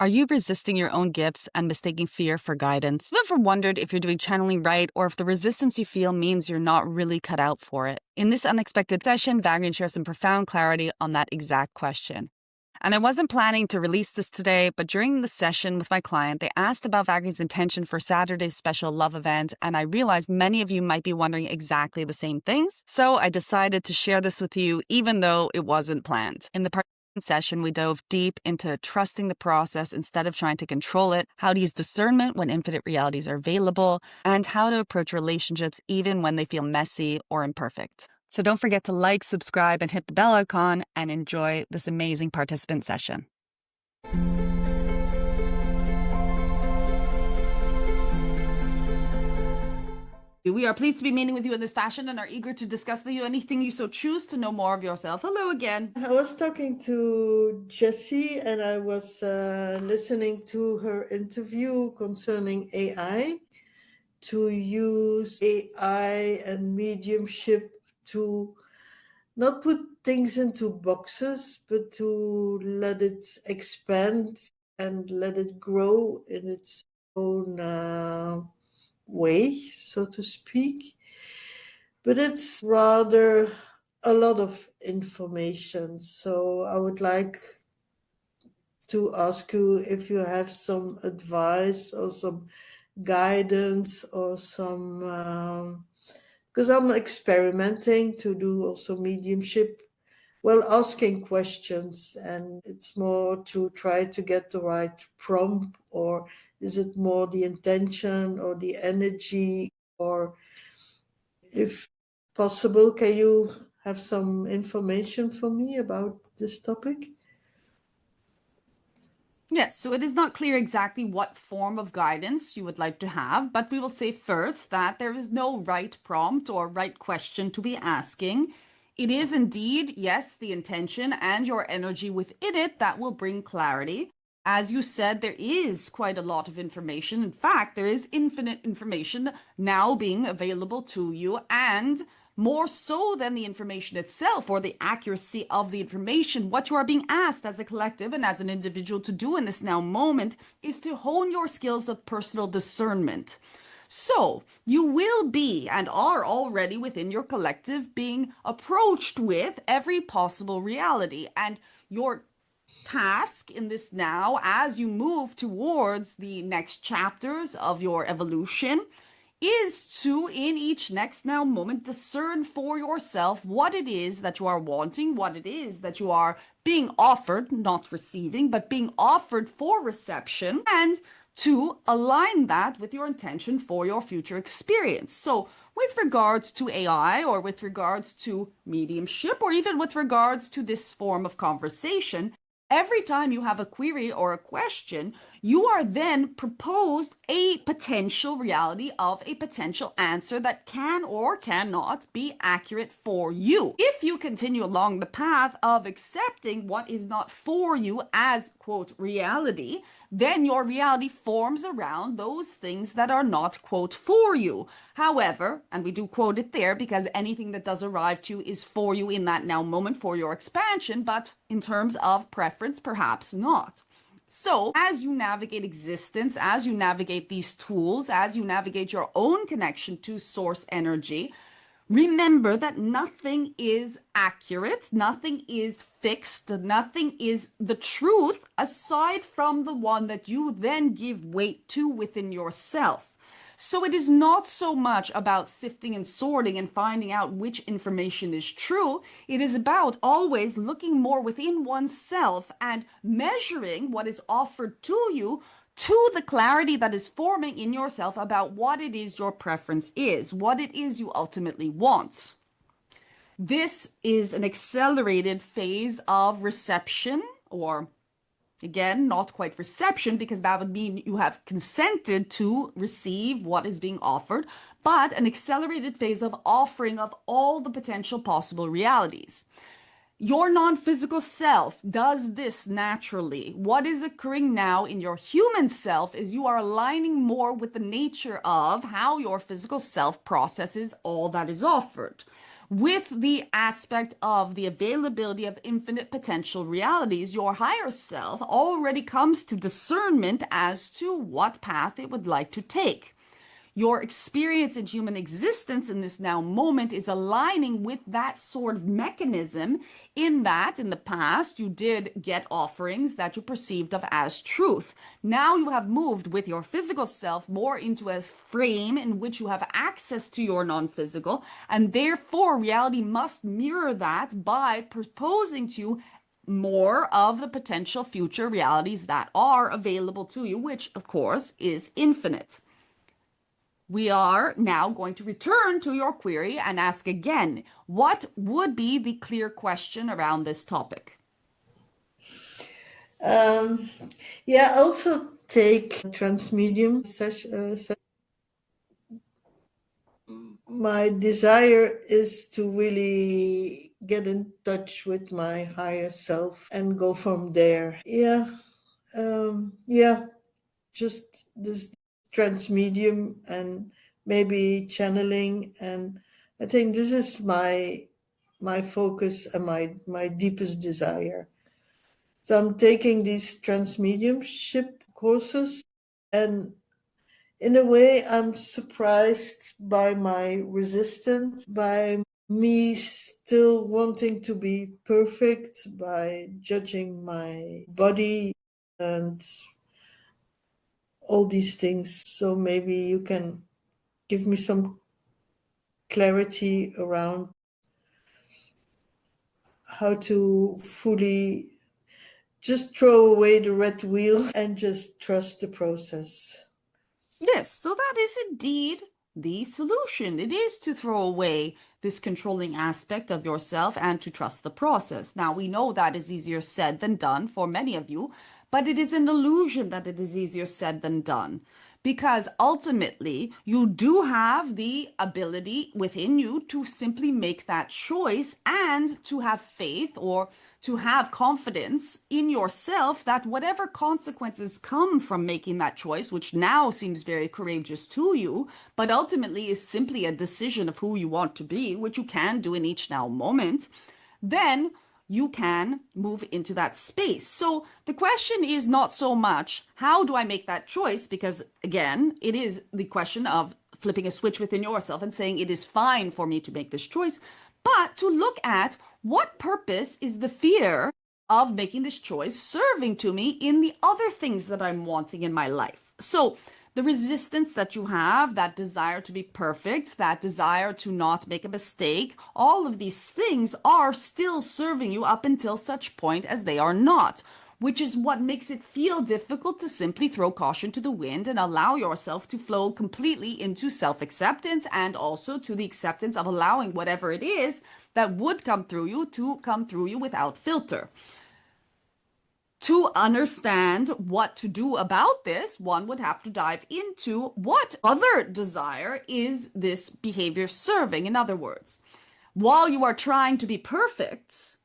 Are you resisting your own gifts and mistaking fear for guidance? Have you ever wondered if you're doing channeling right or if the resistance you feel means you're not really cut out for it? In this unexpected session, Vagrein shares some profound clarity on that exact question. And I wasn't planning to release this today, but during the session with my client, they asked about Vagrein's intention for Saturday's special love event, and I realized many of you might be wondering exactly the same things. So I decided to share this with you, even though it wasn't planned. In the session, we dove deep into trusting the process instead of trying to control it, how to use discernment when infinite realities are available, and how to approach relationships even when they feel messy or imperfect. So don't forget to like, subscribe, and hit the bell icon and enjoy this amazing participant session. We are pleased to be meeting with you in this fashion and are eager to discuss with you anything you so choose to know more of yourself. Hello again. I was talking to Jessie and I was listening to her interview concerning AI, to use AI and mediumship to not put things into boxes, but to let it expand and let it grow in its own way, so to speak. But it's rather a lot of information. So I would like to ask you if you have some advice or some guidance or some, because I'm experimenting to do also mediumship, well, asking questions, and it's more to try to get the right prompt, or is it more the intention or the energy, or if possible, can you have some information for me about this topic? Yes, so it is not clear exactly what form of guidance you would like to have, but we will say first that there is no right prompt or right question to be asking. It is indeed, yes, the intention and your energy within it that will bring clarity. As you said, there is quite a lot of information. In fact, there is infinite information now being available to you, and more so than the information itself or the accuracy of the information, what you are being asked as a collective and as an individual to do in this now moment is to hone your skills of personal discernment. So you will be and are already within your collective being approached with every possible reality, and your task in this now, as you move towards the next chapters of your evolution, is to, in each next now moment, discern for yourself what it is that you are wanting, what it is that you are being offered, not receiving, but being offered for reception, and to align that with your intention for your future experience. So, with regards to AI, or with regards to mediumship, or even with regards to this form of conversation, every time you have a query or a question, you are then proposed a potential reality of a potential answer that can or cannot be accurate for you. If you continue along the path of accepting what is not for you as, quote, reality, then your reality forms around those things that are not, quote, for you. However, and we do quote it there because anything that does arrive to you is for you in that now moment for your expansion, but in terms of preference, perhaps not. So, as you navigate existence, as you navigate these tools, as you navigate your own connection to source energy, remember that nothing is accurate, nothing is fixed, nothing is the truth aside from the one that you then give weight to within yourself. So it is not so much about sifting and sorting and finding out which information is true. It is about always looking more within oneself and measuring what is offered to you to the clarity that is forming in yourself about what it is your preference is, what it is you ultimately want. This is an accelerated phase of reception, or again, not quite reception, because that would mean you have consented to receive what is being offered, but an accelerated phase of offering of all the potential possible realities. Your non-physical self does this naturally. What is occurring now in your human self is you are aligning more with the nature of how your physical self processes all that is offered. With the aspect of the availability of infinite potential realities, your higher self already comes to discernment as to what path it would like to take. Your experience in human existence in this now moment is aligning with that sort of mechanism, in that in the past you did get offerings that you perceived of as truth. Now you have moved with your physical self more into a frame in which you have access to your non-physical, and therefore reality must mirror that by proposing to you more of the potential future realities that are available to you, which of course is infinite. We are now going to return to your query and ask again, what would be the clear question around this topic? Yeah, also take transmedium session. My desire is to really get in touch with my higher self and go from there. Yeah, just this transmedium and maybe channeling, and I think this is my focus and my deepest desire. So I'm taking these transmediumship courses, and in a way I'm surprised by my resistance, by me still wanting to be perfect, by judging my body and all these things. So maybe you can give me some clarity around how to fully just throw away the red wheel and just trust the process. Yes, so that is indeed the solution. It is to throw away this controlling aspect of yourself and to trust the process. Now, we know that is easier said than done for many of you, but it is an illusion that it is easier said than done. Because ultimately, you do have the ability within you to simply make that choice and to have faith or to have confidence in yourself that whatever consequences come from making that choice, which now seems very courageous to you, but ultimately is simply a decision of who you want to be, which you can do in each now moment, then you can move into that space. So the question is not so much, how do I make that choice? Because again, it is the question of flipping a switch within yourself and saying it is fine for me to make this choice, but to look at what purpose is the fear of making this choice serving to me in the other things that I'm wanting in my life. So the resistance that you have, that desire to be perfect, that desire to not make a mistake, all of these things are still serving you up until such point as they are not, which is what makes it feel difficult to simply throw caution to the wind and allow yourself to flow completely into self-acceptance and also to the acceptance of allowing whatever it is that would come through you to come through you without filter. To understand what to do about this, one would have to dive into what other desire is this behavior serving. In other words, while you are trying to be perfect,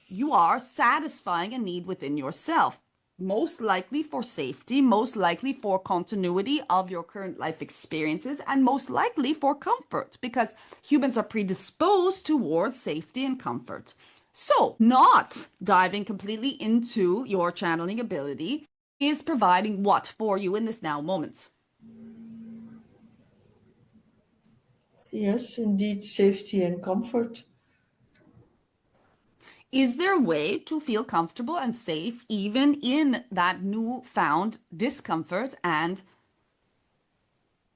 you are satisfying a need within yourself, most likely for safety, most likely for continuity of your current life experiences, and most likely for comfort, because humans are predisposed towards safety and comfort. So, not diving completely into your channeling ability is providing what for you in this now moment? Yes, indeed, safety and comfort. Is there a way to feel comfortable and safe even in that newfound discomfort and,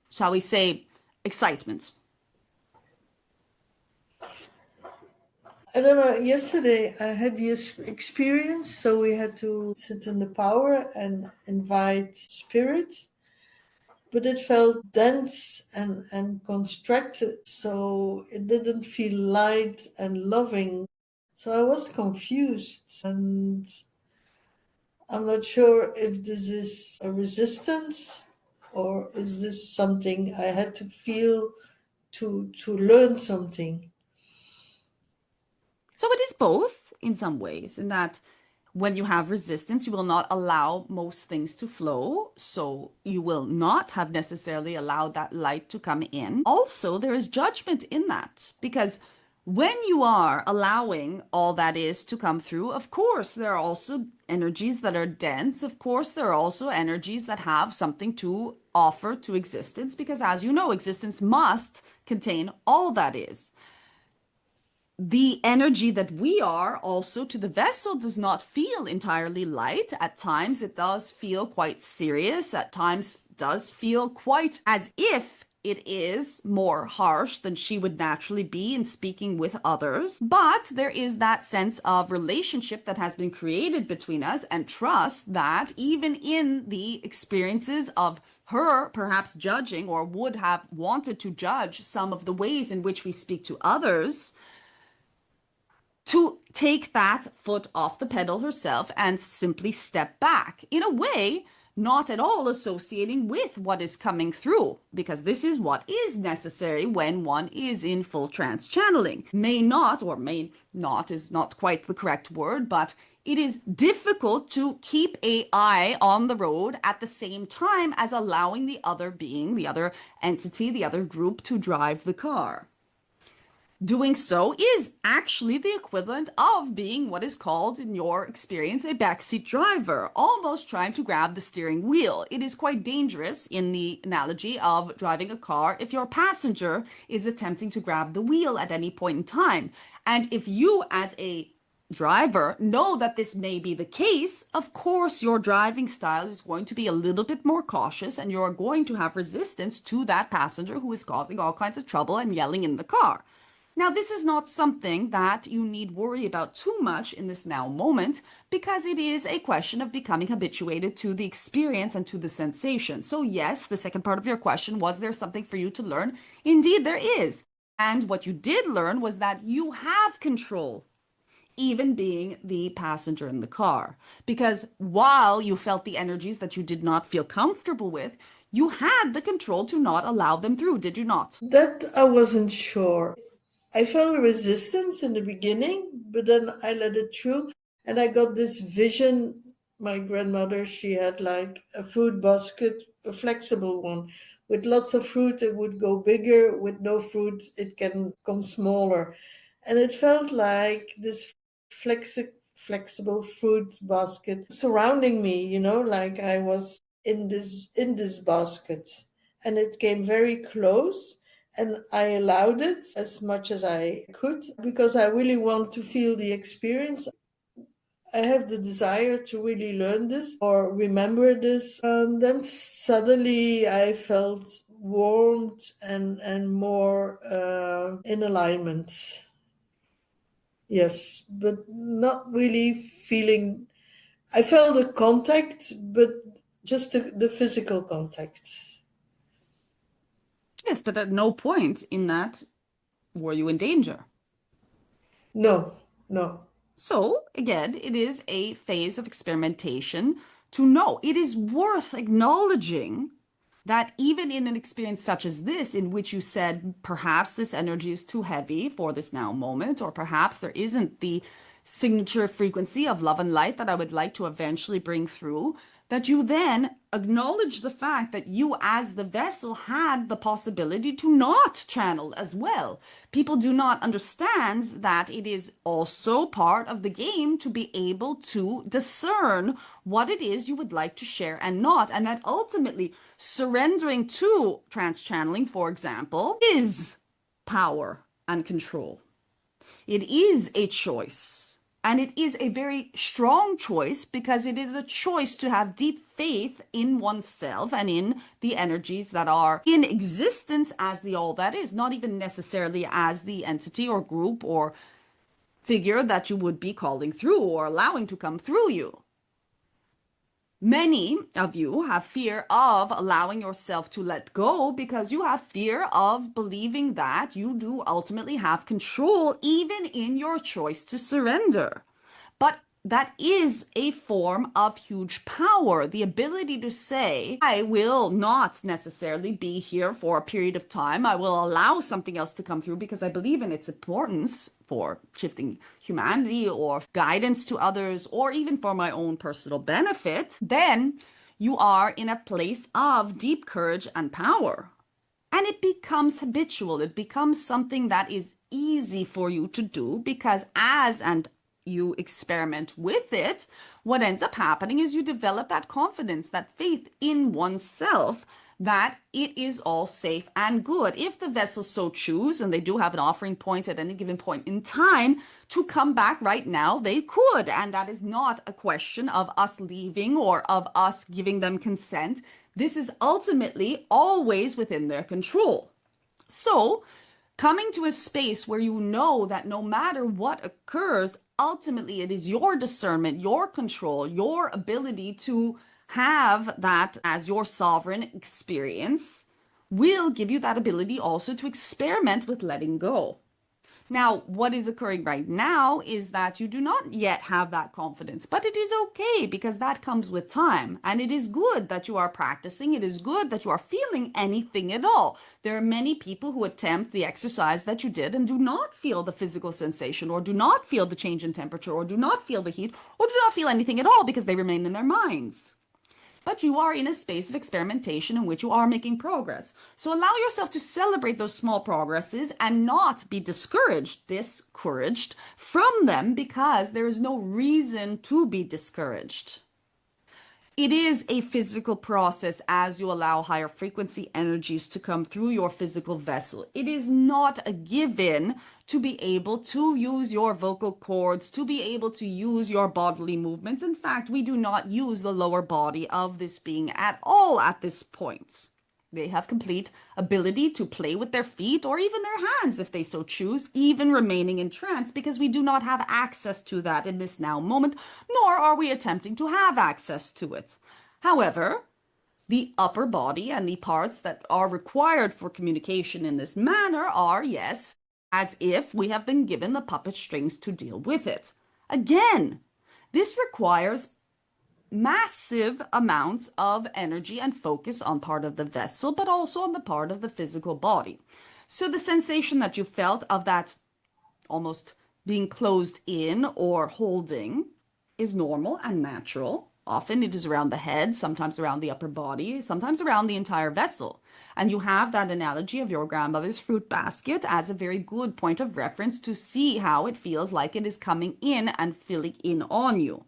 shall we say, excitement? I don't know. Yesterday I had this experience, so we had to sit in the power and invite spirit, but it felt dense and constructed, so it didn't feel light and loving. So I was confused, and I'm not sure if this is a resistance or is this something I had to feel to learn something. So it is both in some ways, in that when you have resistance, you will not allow most things to flow. So you will not have necessarily allowed that light to come in. Also, there is judgment in that because When you are allowing all that is to come through, of course, there are also energies that are dense. Of course, there are also energies that have something to offer to existence, because as you know, existence must contain all that is. The energy that we are also to the vessel does not feel entirely light. At times, it does feel quite serious. At times, does feel quite as if it is more harsh than she would naturally be in speaking with others. But there is that sense of relationship that has been created between us and trust that even in the experiences of her perhaps judging or would have wanted to judge some of the ways in which we speak to others, to take that foot off the pedal herself and simply step back in a way not at all associating with what is coming through, because this is what is necessary when one is in full trance channeling. May not, or may not is not quite the correct word, but it is difficult to keep an eye on the road at the same time as allowing the other being, the other entity, the other group to drive the car. Doing so is actually the equivalent of being what is called, in your experience, a backseat driver, almost trying to grab the steering wheel. It is quite dangerous in the analogy of driving a car if your passenger is attempting to grab the wheel at any point in time. And if you, as a driver, know that this may be the case, of course, your driving style is going to be a little bit more cautious and you're going to have resistance to that passenger who is causing all kinds of trouble and yelling in the car. Now, this is not something that you need worry about too much in this now moment, because it is a question of becoming habituated to the experience and to the sensation. So yes, the second part of your question, was there something for you to learn? Indeed, there is. And what you did learn was that you have control, even being the passenger in the car. Because while you felt the energies that you did not feel comfortable with, you had the control to not allow them through, did you not? That I wasn't sure. I felt a resistance in the beginning, but then I let it through and I got this vision. My grandmother, she had like a fruit basket, a flexible one. With lots of fruit, it would go bigger. With no fruit, it can come smaller. And it felt like this flexible fruit basket surrounding me, like I was in this basket. And it came very close and I allowed it as much as I could because I really want to feel the experience. I have the desire to really learn this or remember this. Then suddenly I felt warmth and more in alignment. Yes, but not really feeling. I felt the contact, but just the physical contact. Yes, but at no point in that were you in danger. No, no. So, again, it is a phase of experimentation to know. It is worth acknowledging that even in an experience such as this, in which you said perhaps this energy is too heavy for this now moment, or perhaps there isn't the signature frequency of love and light that I would like to eventually bring through, that you then acknowledge the fact that you, as the vessel, had the possibility to not channel as well. People do not understand that it is also part of the game to be able to discern what it is you would like to share and not, and that ultimately surrendering to trans channeling, for example, is power and control. It is a choice. And it is a very strong choice because it is a choice to have deep faith in oneself and in the energies that are in existence as the all that is, not even necessarily as the entity or group or figure that you would be calling through or allowing to come through you. Many of you have fear of allowing yourself to let go because you have fear of believing that you do ultimately have control even in your choice to surrender. But that is a form of huge power. The ability to say, I will not necessarily be here for a period of time. I will allow something else to come through because I believe in its importance for shifting humanity or guidance to others or even for my own personal benefit. Then you are in a place of deep courage and power. And it becomes habitual. It becomes something that is easy for you to do because as and you experiment with it, what ends up happening is you develop that confidence, that faith in oneself that it is all safe and good. If the vessels so choose, and they do have an offering point at any given point in time to come back right now, they could. And that is not a question of us leaving or of us giving them consent. This is ultimately always within their control. So, coming to a space where you know that no matter what occurs, ultimately it is your discernment, your control, your ability to have that as your sovereign experience will give you that ability also to experiment with letting go. Now, what is occurring right now is that you do not yet have that confidence, but it is okay because that comes with time. And it is good that you are practicing. It is good that you are feeling anything at all. There are many people who attempt the exercise that you did and do not feel the physical sensation, or do not feel the change in temperature, or do not feel the heat, or do not feel anything at all because they remain in their minds. But you are in a space of experimentation in which you are making progress. So allow yourself to celebrate those small progresses and not be discouraged from them because there is no reason to be discouraged. It is a physical process as you allow higher frequency energies to come through your physical vessel. It is not a given to be able to use your vocal cords, to be able to use your bodily movements. In fact, we do not use the lower body of this being at all at this point. They have complete ability to play with their feet or even their hands if they so choose, even remaining in trance, because we do not have access to that in this now moment, nor are we attempting to have access to it. However, the upper body and the parts that are required for communication in this manner are, yes, as if we have been given the puppet strings to deal with it. Again, this requires massive amounts of energy and focus on part of the vessel, but also on the part of the physical body. So the sensation that you felt of that almost being closed in or holding is normal and natural. Often it is around the head, sometimes around the upper body, sometimes around the entire vessel. And you have that analogy of your grandmother's fruit basket as a very good point of reference to see how it feels like it is coming in and filling in on you.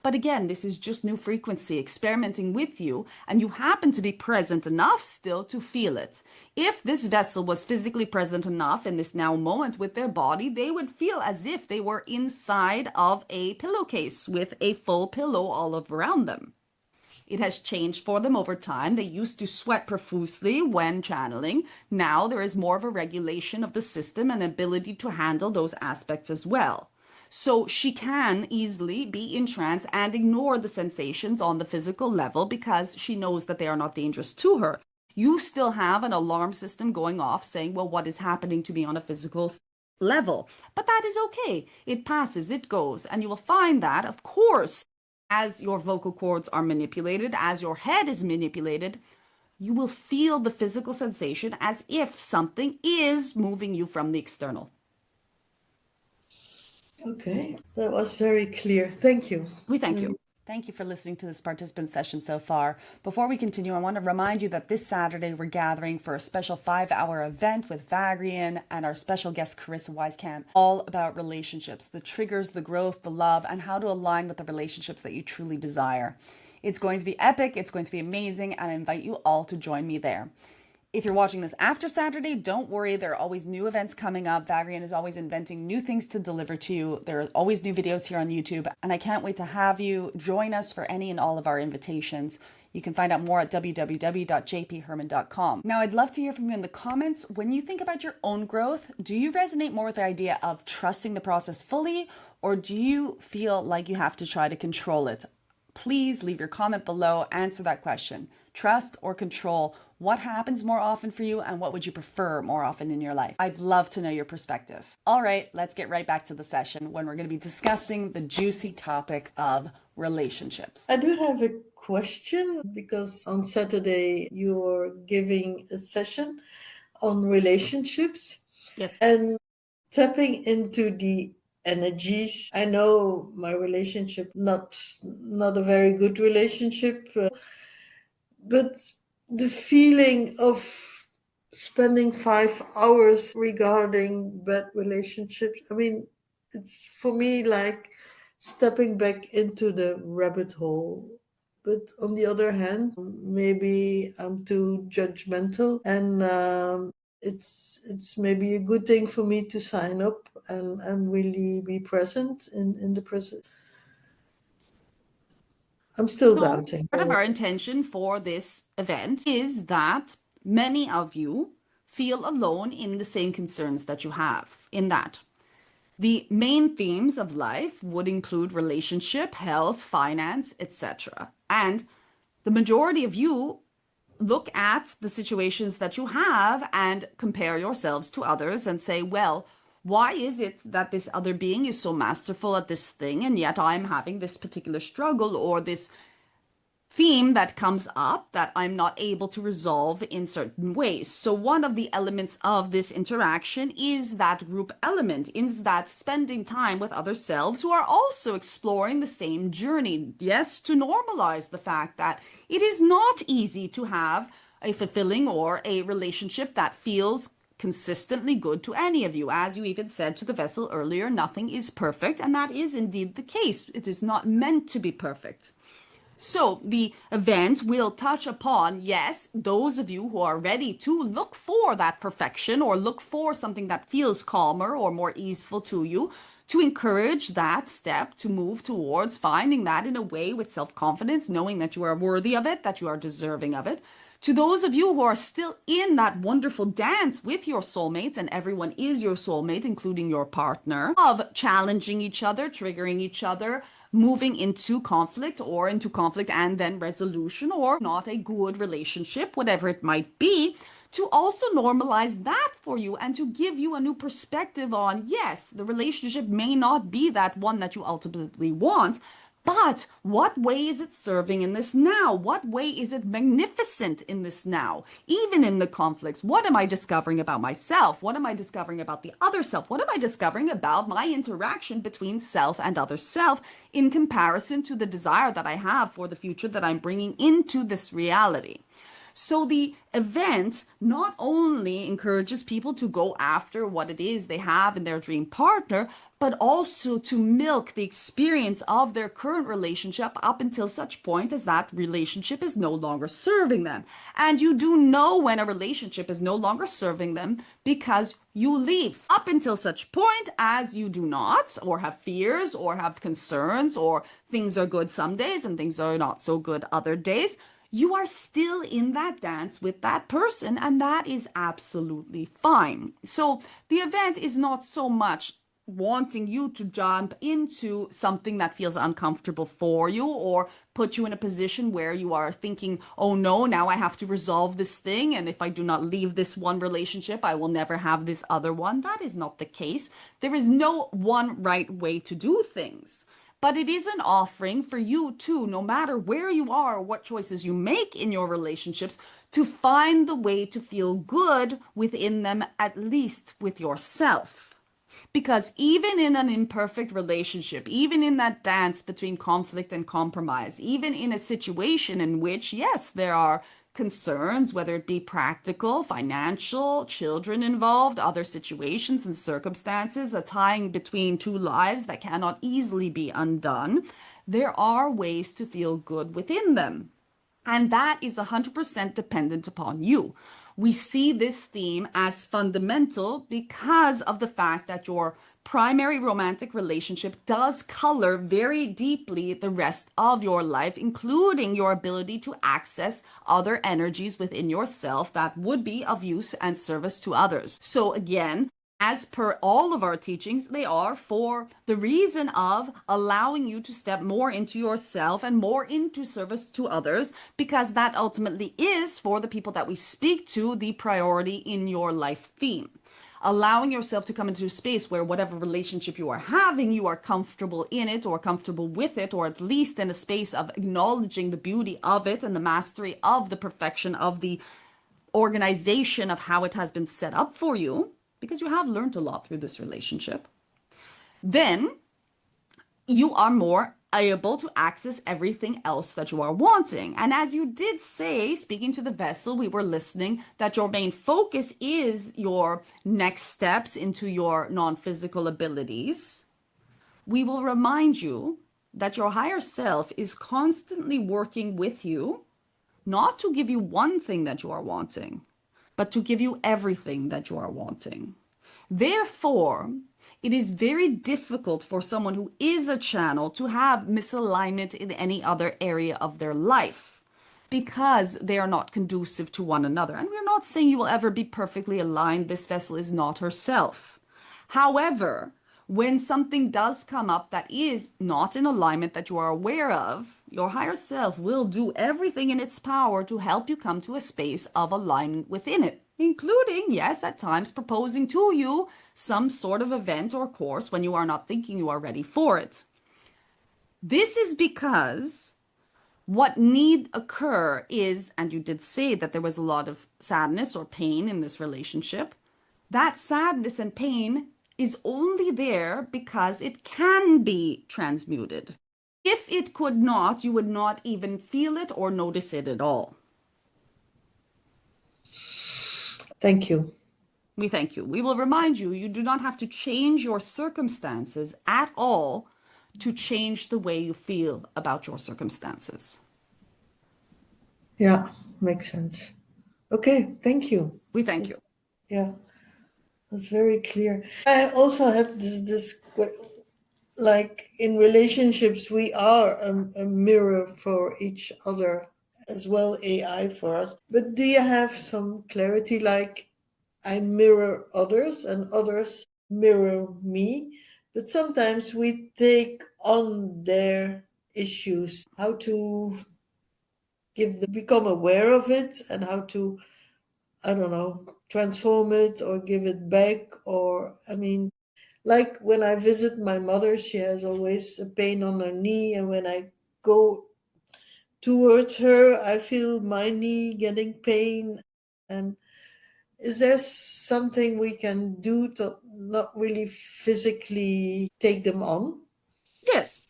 But again, this is just new frequency experimenting with you, and you happen to be present enough still to feel it. If this vessel was physically present enough in this now moment with their body, they would feel as if they were inside of a pillowcase with a full pillow all around them. It has changed for them over time. They used to sweat profusely when channeling. Now there is more of a regulation of the system and ability to handle those aspects as well. So she can easily be in trance and ignore the sensations on the physical level because she knows that they are not dangerous to her. You still have an alarm system going off saying, well, what is happening to me on a physical level? But that is okay. It passes, it goes. And you will find that, of course, as your vocal cords are manipulated, as your head is manipulated, you will feel the physical sensation as if something is moving you from the external. Okay, that was very clear. Thank you. We thank you. Thank you for listening to this participant session so far. Before we continue, I want to remind you that this Saturday we're gathering for a special 5-hour event with Vagrein and our special guest Karissa Wieskamp, all about relationships, the triggers, the growth, the love, and how to align with the relationships that you truly desire. It's going to be epic, it's going to be amazing, and I invite you all to join me there. If you're watching this after Saturday, don't worry. There are always new events coming up. Vagrein is always inventing new things to deliver to you. There are always new videos here on YouTube, and I can't wait to have you join us for any and all of our invitations. You can find out more at www.jpherman.com. Now, I'd love to hear from you in the comments. When you think about your own growth, do you resonate more with the idea of trusting the process fully, or do you feel like you have to try to control it? Please leave your comment below. Answer that question. Trust or control? What happens more often for you, and what would you prefer more often in your life? I'd love to know your perspective. All right, let's get right back to the session when we're going to be discussing the juicy topic of relationships. I do have a question because on Saturday you're giving a session on relationships. Yes. And tapping into the energies. I know my relationship not a very good relationship, but the feeling of spending 5 hours regarding bad relationships. I mean, it's for me like stepping back into the rabbit hole. But on the other hand, maybe I'm too judgmental, and it's maybe a good thing for me to sign up and really be present in the present. I'm still So, doubting. part of our intention for this event is that many of you feel alone in the same concerns that you have, in that the main themes of life would include relationship, health, finance, etc. And the majority of you look at the situations that you have and compare yourselves to others and say, well, why is it that this other being is so masterful at this thing and yet I'm having this particular struggle or this theme that comes up that I'm not able to resolve in certain ways. So one of the elements of this interaction is that group element, is that spending time with other selves who are also exploring the same journey. Yes, to normalize the fact that it is not easy to have a fulfilling or a relationship that feels consistently good to any of you. As you even said to the vessel earlier, nothing is perfect, and that is indeed the case. It is not meant to be perfect. So the event will touch upon, yes, those of you who are ready to look for that perfection or look for something that feels calmer or more easeful to you, to encourage that step to move towards finding that in a way with self-confidence, knowing that you are worthy of it, that you are deserving of it. To those of you who are still in that wonderful dance with your soulmates, and everyone is your soulmate, including your partner, of challenging each other, triggering each other, moving into conflict and then resolution, or not a good relationship, whatever it might be, to also normalize that for you and to give you a new perspective on, yes, the relationship may not be that one that you ultimately want, but what way is it serving in this now? What way is it magnificent in this now? Even in the conflicts, what am I discovering about myself? What am I discovering about the other self? What am I discovering about my interaction between self and other self in comparison to the desire that I have for the future that I'm bringing into this reality? So the event not only encourages people to go after what it is they have in their dream partner, but also to milk the experience of their current relationship up until such point as that relationship is no longer serving them. And you do know when a relationship is no longer serving them because you leave up until such point as you do not, or have fears, or have concerns, or things are good some days and things are not so good other days. You are still in that dance with that person, and that is absolutely fine. So the event is not so much wanting you to jump into something that feels uncomfortable for you or put you in a position where you are thinking, oh no, now I have to resolve this thing, and if I do not leave this one relationship, I will never have this other one. That is not the case. There is no one right way to do things. But it is an offering for you too, no matter where you are or what choices you make in your relationships, to find the way to feel good within them, at least with yourself. Because even in an imperfect relationship, even in that dance between conflict and compromise, even in a situation in which, yes, there are concerns, whether it be practical, financial, children involved, other situations and circumstances, a tying between two lives that cannot easily be undone, there are ways to feel good within them. And that is 100% dependent upon you. We see this theme as fundamental because of the fact that your primary romantic relationship does color very deeply the rest of your life, including your ability to access other energies within yourself that would be of use and service to others. So again, as per all of our teachings, they are for the reason of allowing you to step more into yourself and more into service to others, because that ultimately is, for the people that we speak to, the priority in your life theme. Allowing yourself to come into a space where whatever relationship you are having, you are comfortable in it or comfortable with it, or at least in a space of acknowledging the beauty of it and the mastery of the perfection of the organization of how it has been set up for you, because you have learned a lot through this relationship, then you are more able to access everything else that you are wanting. And as you did say, speaking to the vessel, we were listening, that your main focus is your next steps into your non-physical abilities. We will remind you that your higher self is constantly working with you, not to give you one thing that you are wanting, but to give you everything that you are wanting. Therefore, it is very difficult for someone who is a channel to have misalignment in any other area of their life because they are not conducive to one another. And we're not saying you will ever be perfectly aligned. This vessel is not herself. However, when something does come up that is not in alignment that you are aware of, your higher self will do everything in its power to help you come to a space of alignment within it, including, yes, at times proposing to you some sort of event or course when you are not thinking you are ready for it. This is because what need occur is, and you did say that there was a lot of sadness or pain in this relationship, that sadness and pain is only there because it can be transmuted. If it could not, you would not even feel it or notice it at all. Thank you. We thank you. We will remind you, you do not have to change your circumstances at all to change the way you feel about your circumstances. Yeah, makes sense. Okay, thank you. We thank you. Yeah, that's very clear. I also had like in relationships, we are a mirror for each other, as well AI for us. But do you have some clarity, like I mirror others and others mirror me, but sometimes we take on their issues, how to become aware of it and how to, I don't know, transform it or give it back. Or, I mean, like when I visit my mother, she has always a pain on her knee, and when I go towards her, I feel my knee getting pain. And is there something we can do to not really physically take them on? Yes.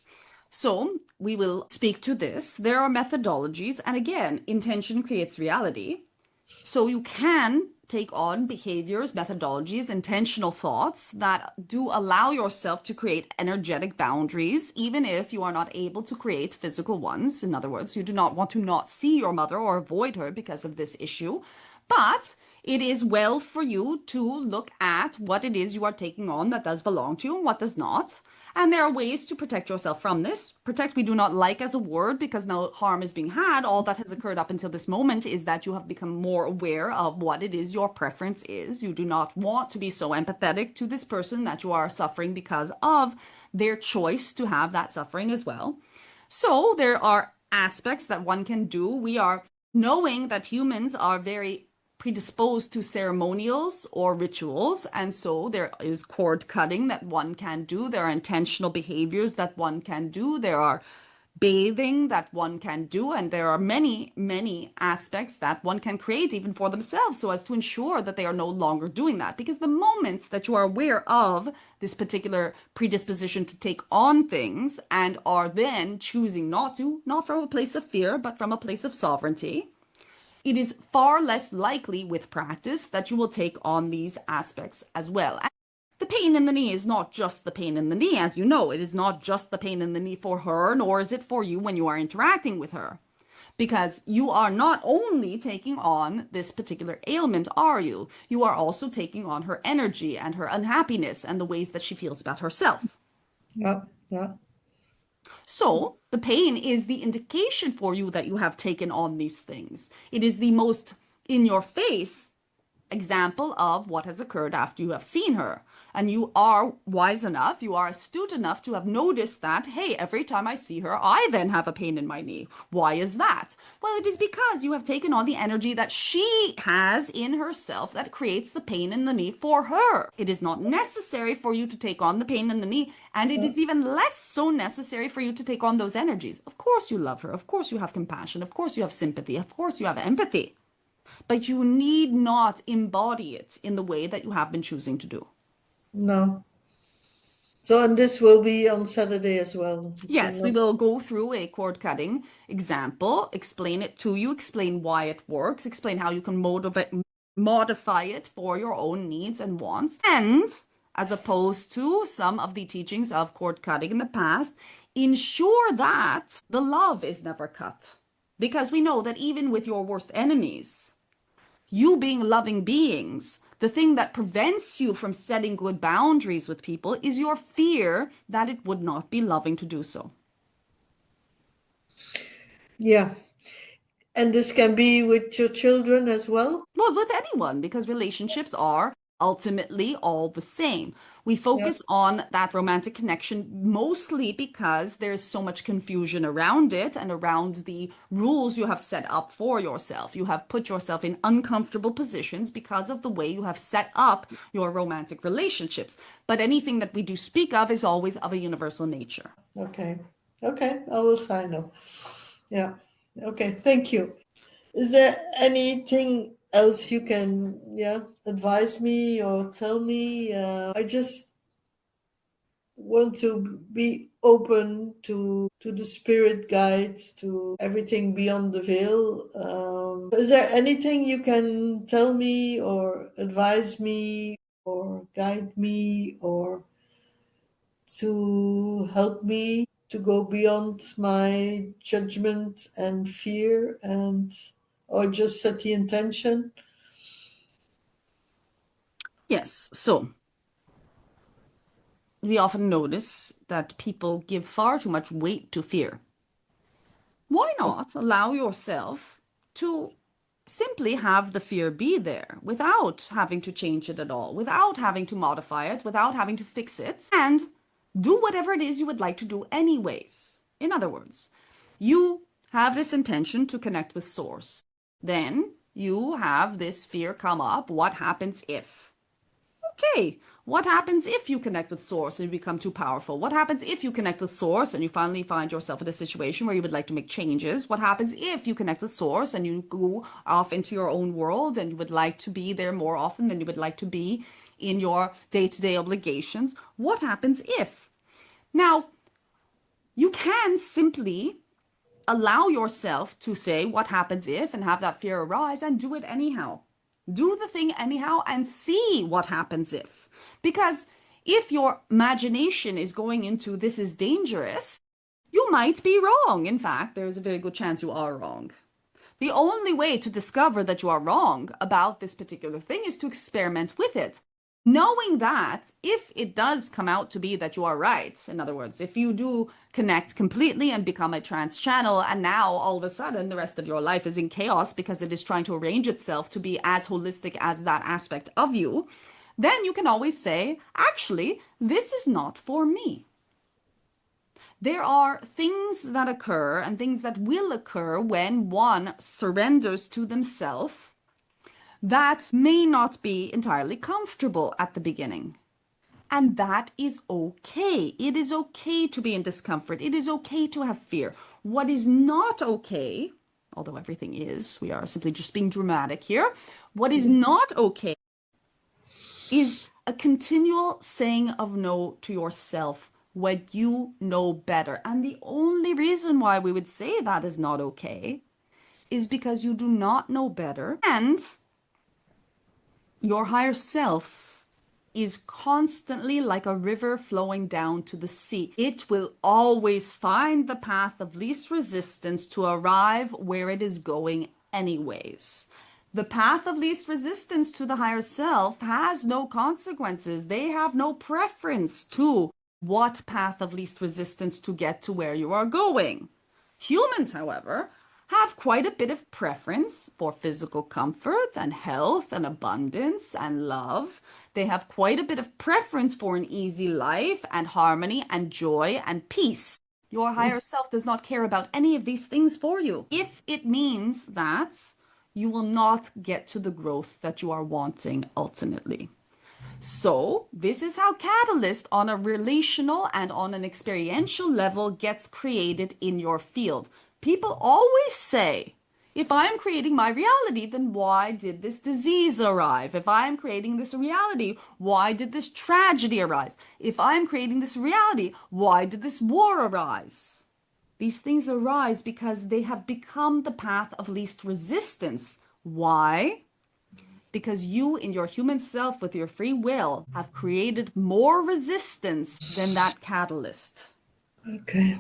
So we will speak to this. There are methodologies, and again, intention creates reality. So you can take on behaviors, methodologies, intentional thoughts that do allow yourself to create energetic boundaries, even if you are not able to create physical ones. In other words, you do not want to not see your mother or avoid her because of this issue. But it is well for you to look at what it is you are taking on that does belong to you and what does not. And there are ways to protect yourself from this. Protect, we do not like as a word because no harm is being had. All that has occurred up until this moment is that you have become more aware of what it is your preference is. You do not want to be so empathetic to this person that you are suffering because of their choice to have that suffering as well. So there are aspects that one can do. We are knowing that humans are very predisposed to ceremonials or rituals. And so there is cord cutting that one can do. There are intentional behaviors that one can do. There are bathing that one can do. And there are many, many aspects that one can create even for themselves so as to ensure that they are no longer doing that. Because the moment that you are aware of this particular predisposition to take on things and are then choosing not to, not from a place of fear, but from a place of sovereignty, it is far less likely with practice that you will take on these aspects as well. And the pain in the knee is not just the pain in the knee, as you know. It is not just the pain in the knee for her, nor is it for you when you are interacting with her. Because you are not only taking on this particular ailment, are you? You are also taking on her energy and her unhappiness and the ways that she feels about herself. Yeah, yeah. So the pain is the indication for you that you have taken on these things. It is the most in your face example of what has occurred after you have seen her. And you are wise enough, you are astute enough to have noticed that, hey, every time I see her, I then have a pain in my knee. Why is that? Well, it is because you have taken on the energy that she has in herself that creates the pain in the knee for her. It is not necessary for you to take on the pain in the knee, and it is even less so necessary for you to take on those energies. Of course you love her. Of course you have compassion. Of course you have sympathy. Of course you have empathy. But you need not embody it in the way that you have been choosing to do. No. So, and this will be on Saturday as well. So Yes, we not, will go through a cord cutting example, explain it to you, explain why it works, explain how you can modify it for your own needs and wants. And as opposed to some of the teachings of cord cutting in the past, ensure that the love is never cut. Because we know that even with your worst enemies, you being loving beings, the thing that prevents you from setting good boundaries with people is your fear that it would not be loving to do so. yeah. And this can be with your children as well. Well, with anyone, because relationships are ultimately all the same. We Yeah. focus on that romantic connection mostly because there's so much confusion around it and around the rules you have set up for yourself. You have put yourself in uncomfortable positions because of the way you have set up your romantic relationships. But anything that we do speak of is always of a universal nature. Okay. Okay. I will sign up. Yeah. Okay. Thank you. Is there anything else you can, yeah, advise me or tell me? I just want to be open to the spirit guides, to everything beyond the veil. Is there anything you can tell me or advise me or guide me or to help me to go beyond my judgment and fear, and or just set the intention? Yes, so we often notice that people give far too much weight to fear. Why not allow yourself to simply have the fear be there without having to change it at all, without having to modify it, without having to fix it, and do whatever it is you would like to do anyways. In other words, you have this intention to connect with Source. Then you have this fear come up. What happens if? Okay, what happens if you connect with Source and you become too powerful? What happens if you connect with Source and you finally find yourself in a situation where you would like to make changes? What happens if you connect with Source and you go off into your own world and you would like to be there more often than you would like to be in your day-to-day obligations? What happens if? Now, you can simply allow yourself to say what happens if and have that fear arise and do it anyhow. Do the thing anyhow and see what happens if. Because if your imagination is going into this is dangerous, you might be wrong. In fact, there's a very good chance you are wrong. The only way to discover that you are wrong about this particular thing is to experiment with it. Knowing that if it does come out to be that you are right, in other words, if you do connect completely and become a trans channel, and now all of a sudden the rest of your life is in chaos because it is trying to arrange itself to be as holistic as that aspect of you, then you can always say, actually, this is not for me. There are things that occur and things that will occur when one surrenders to themselves that may not be entirely comfortable at the beginning. And that is okay. It is okay to be in discomfort. It is okay to have fear. What is not okay, although everything is, we are simply just being dramatic here. What is not okay is a continual saying of no to yourself when you know better. And the only reason why we would say that is not okay is because you do not know better and your higher self is constantly like a river flowing down to the sea. It will always find the path of least resistance to arrive where it is going anyways. The path of least resistance to the higher self has no consequences. They have no preference to what path of least resistance to get to where you are going. Humans, however, have quite a bit of preference for physical comfort and health and abundance and love. They have quite a bit of preference for an easy life and harmony and joy and peace. Your higher self does not care about any of these things for you. If it means that you will not get to the growth that you are wanting ultimately. So, this is how Catalyst on a relational and on an experiential level gets created in your field. People always say, If I'm creating my reality, then why did this disease arrive? If I'm creating this reality, why did this tragedy arise? If I'm creating this reality, why did this war arise? These things arise because they have become the path of least resistance. Why? Because you, in your human self, with your free will, have created more resistance than that catalyst. Okay.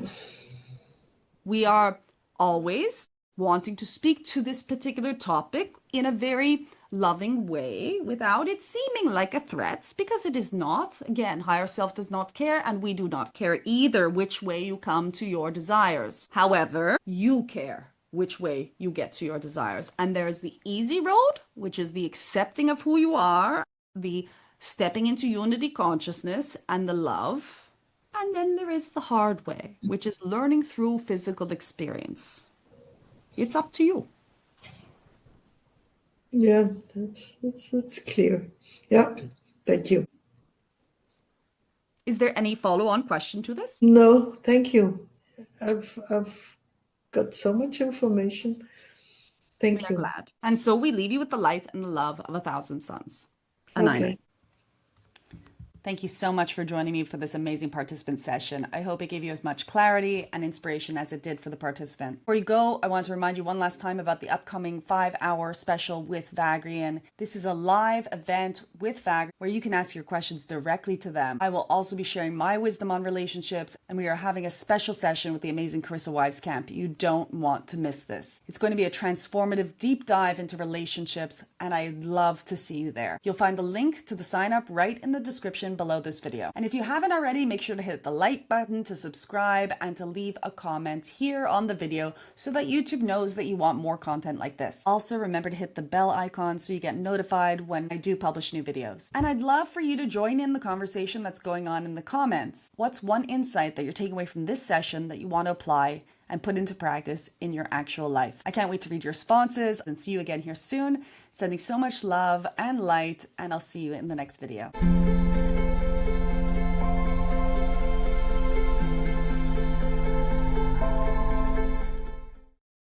We are always wanting to speak to this particular topic in a very loving way without it seeming like a threat, because it is not. Again, higher self does not care, and we do not care either which way you come to your desires. However, you care which way you get to your desires. And there is the easy road, which is the accepting of who you are, the stepping into unity consciousness, and the love. And then there is the hard way, which is learning through physical experience. It's up to you. Yeah, that's clear. Yeah, thank you. Is there any follow-on question to this? No, thank you. I've got so much information. We Thank are you. glad. And so we leave you with the light and the love of 1,000 suns. Anina. Okay. Thank you so much for joining me for this amazing participant session. I hope it gave you as much clarity and inspiration as it did for the participant. Before you go, I want to remind you one last time about the upcoming 5-hour special with Vagrein. This is a live event with Vagrein where you can ask your questions directly to them. I will also be sharing my wisdom on relationships, and we are having a special session with the amazing Karissa Wieskamp. You don't want to miss this. It's going to be a transformative deep dive into relationships, and I'd love to see you there. You'll find the link to the sign up right in the description below this video. And if you haven't already, make sure to hit the like button to subscribe and to leave a comment here on the video so that YouTube knows that you want more content like this. Also, remember to hit the bell icon so you get notified when I do publish new videos. And I'd love for you to join in the conversation that's going on in the comments. What's one insight that you're taking away from this session that you want to apply and put into practice in your actual life? I can't wait to read your responses and see you again here soon. Sending so much love and light, and I'll see you in the next video.